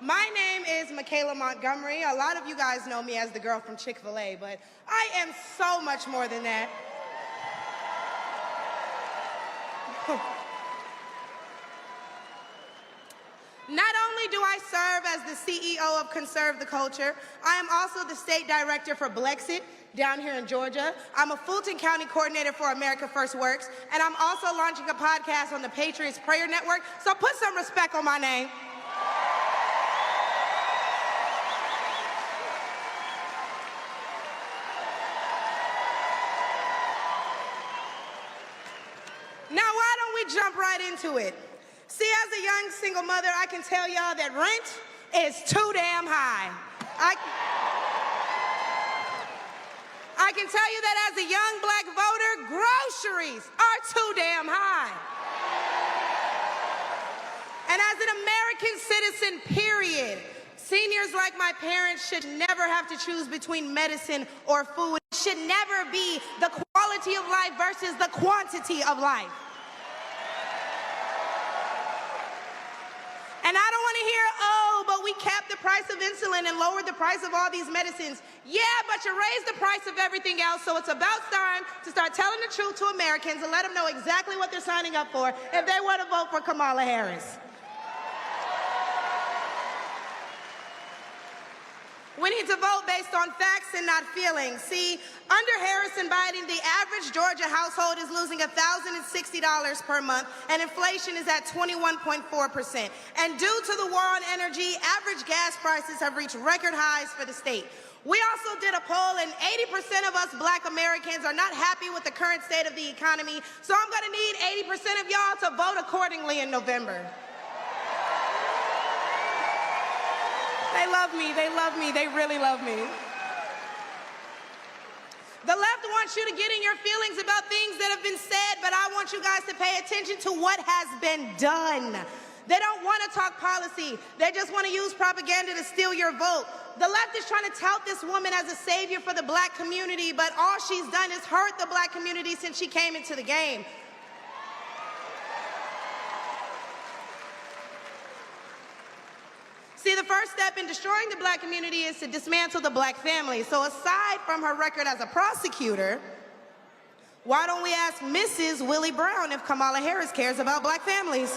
My name is Michaela Montgomery. A lot of you guys know me as the girl from Chick-fil-A, but I am so much more than that. Not only do I serve as the CEO of Conserve the Culture, I am also the state director for Blexit down here in Georgia. I'm a Fulton County coordinator for America First Works, and I'm also launching a podcast on the Patriots Prayer Network, so put some respect on my name. Now, why don't we jump right into it? See, as a young single mother, I can tell y'all that rent is too damn high. I can tell you that as a young black voter, groceries are too damn high. And as an American citizen, period, seniors like my parents should never have to choose between medicine or food. It should never be the quality of life versus the quantity of life. And I don't want to hear, oh, but we capped the price of insulin and lowered the price of all these medicines. Yeah, but you raised the price of everything else, so it's about time to start telling the truth to Americans and let them know exactly what they're signing up for if they want to vote for Kamala Harris. We need to vote based on facts and not feelings. See, under Harris and Biden, the average Georgia household is losing $1,060 per month, and inflation is at 21.4%. And due to the war on energy, average gas prices have reached record highs for the state. We also did a poll, and 80% of us black Americans are not happy with the current state of the economy, so I'm going to need 80% of y'all to vote accordingly in November. They love me, they really love me. The left wants you to get in your feelings about things that have been said, but I want you guys to pay attention to what has been done. They don't want to talk policy. They just want to use propaganda to steal your vote. The left is trying to tout this woman as a savior for the black community, but all she's done is hurt the black community since she came into the game. See, the first step in destroying the black community is to dismantle the black family. So aside from her record as a prosecutor, why don't we ask Mrs. Willie Brown if Kamala Harris cares about black families?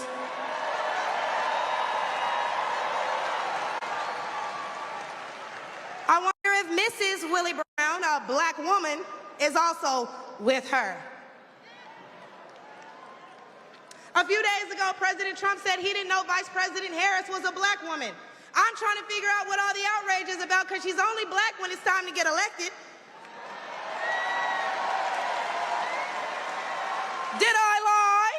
I wonder if Mrs. Willie Brown, a black woman, is also with her. A few days ago, President Trump said he didn't know Vice President Harris was a black woman. I'm trying to figure out what all the outrage is about because she's only black when it's time to get elected. Did I lie?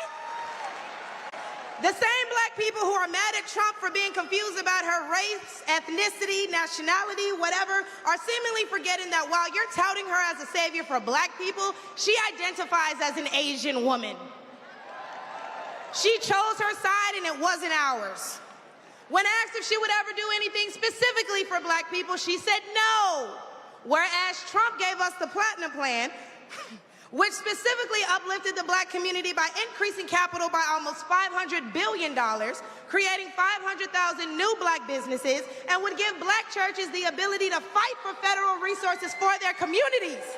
The same black people who are mad at Trump for being confused about her race, ethnicity, nationality, whatever, are seemingly forgetting that while you're touting her as a savior for black people, she identifies as an Asian woman. She chose her side and it wasn't ours. When asked if she would ever do anything specifically for black people, she said no. Whereas Trump gave us the Platinum Plan, which specifically uplifted the black community by increasing capital by almost $500 billion, creating 500,000 new black businesses, and would give black churches the ability to fight for federal resources for their communities.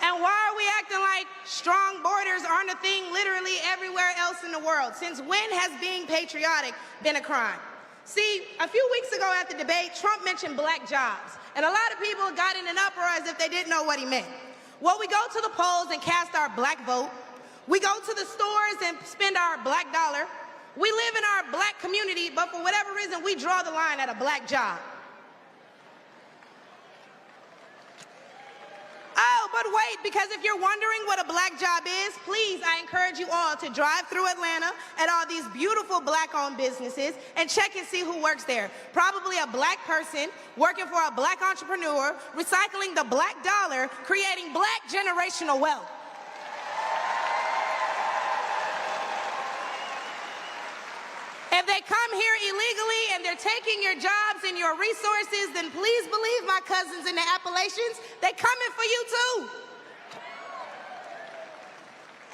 And why are we acting like strong borders aren't a thing literally everywhere else in the world? Since when has being patriotic been a crime? See, a few weeks ago at the debate, Trump mentioned black jobs, and a lot of people got in an uproar as if they didn't know what he meant. Well, we go to the polls and cast our black vote. We go to the stores and spend our black dollar. We live in our black community, but for whatever reason, we draw the line at a black job. Oh, but wait, because if you're wondering what a black job is, please, I encourage you all to drive through Atlanta at all these beautiful black-owned businesses and check and see who works there. Probably a black person working for a black entrepreneur, recycling the black dollar, creating black generational wealth. If they come here illegally and they're taking your jobs and your resources, then please believe my cousins in the Appalachians, they're coming for you too.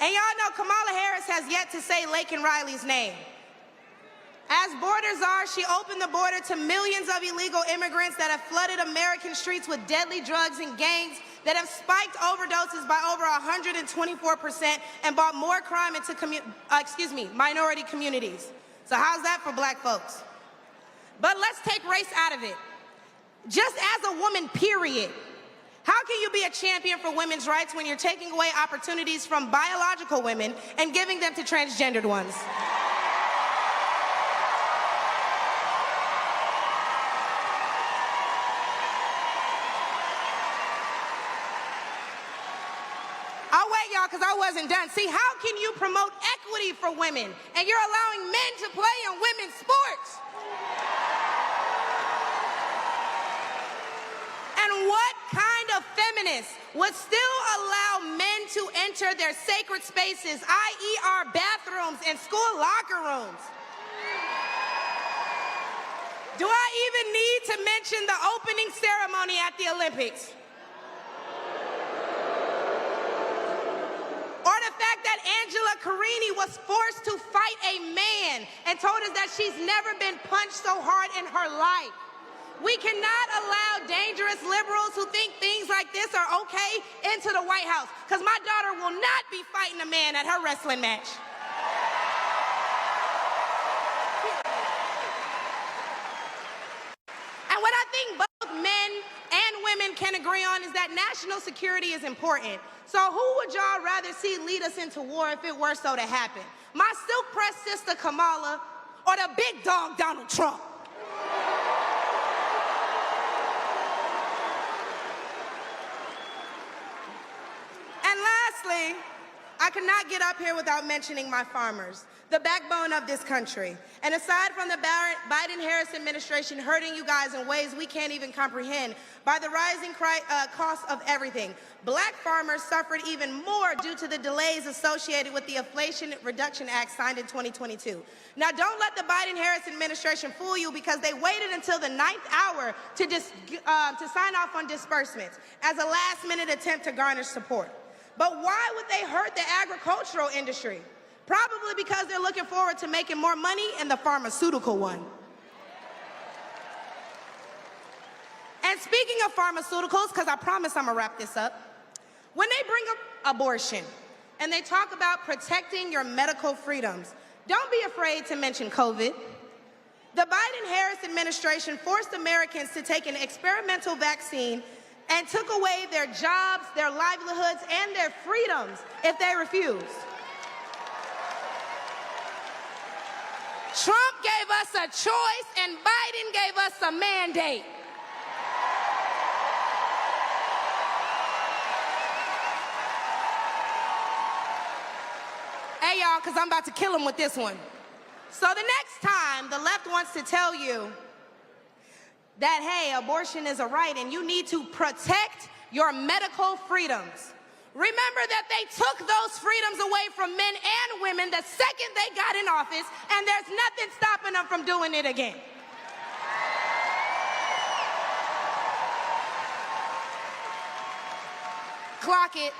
And y'all know Kamala Harris has yet to say Laken Riley's name. As borders are, she opened the border to millions of illegal immigrants that have flooded American streets with deadly drugs and gangs that have spiked overdoses by over 124% and brought more crime into minority communities. So how's that for black folks? But let's take race out of it. Just as a woman, period. How can you be a champion for women's rights when you're taking away opportunities from biological women and giving them to transgendered ones? I'll wait, y'all, because I wasn't done. See, how can you promote equity for women and you're allowing men to play in women's sports? And what kind of feminist would still allow men to enter their sacred spaces, i.e. our bathrooms and school locker rooms? Do I even need to mention the opening ceremony at the Olympics? Or the fact that Angela Carini was forced to fight a man and told us that she's never been punched so hard in her life. We cannot allow dangerous liberals who think things like this are okay into the White House, because my daughter will not be fighting a man at her wrestling match. And what I think both men and women can agree on is that national security is important. So who would y'all rather see lead us into war if it were so to happen? My silk-pressed sister Kamala or the big dog Donald Trump? And lastly, I could not get up here without mentioning my farmers, the backbone of this country. And aside from the Biden-Harris administration hurting you guys in ways we can't even comprehend by the rising cost of everything, black farmers suffered even more due to the delays associated with the Inflation Reduction Act signed in 2022. Now, don't let the Biden-Harris administration fool you, because they waited until the 9th hour to sign off on disbursements as a last-minute attempt to garner support. But why would they hurt the agricultural industry? Probably because they're looking forward to making more money in the pharmaceutical one. And speaking of pharmaceuticals, because I promise I'm gonna wrap this up, when they bring up abortion and they talk about protecting your medical freedoms, don't be afraid to mention COVID. The Biden-Harris administration forced Americans to take an experimental vaccine and took away their jobs, their livelihoods, and their freedoms if they refused. Trump gave us a choice and Biden gave us a mandate. Hey, y'all, because I'm about to kill him with this one. So the next time the left wants to tell you that, hey, abortion is a right and you need to protect your medical freedoms, remember that they took those freedoms away from men and women the second they got in office, and there's nothing stopping them from doing it again. Clock it.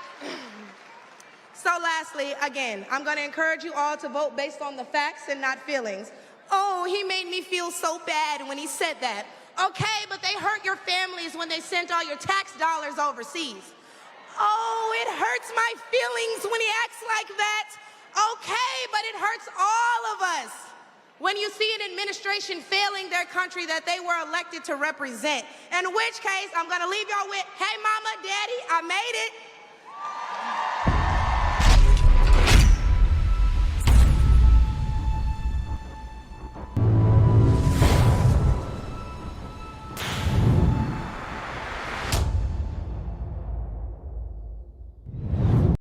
So lastly, again, I'm going to encourage you all to vote based on the facts and not feelings. Oh, he made me feel so bad when he said that. Okay, but they hurt your families when they sent all your tax dollars overseas. Oh, it hurts my feelings when he acts like that. Okay, but it hurts all of us when you see an administration failing their country that they were elected to represent. In which case, I'm going to leave y'all with, hey, mama, daddy, I made it.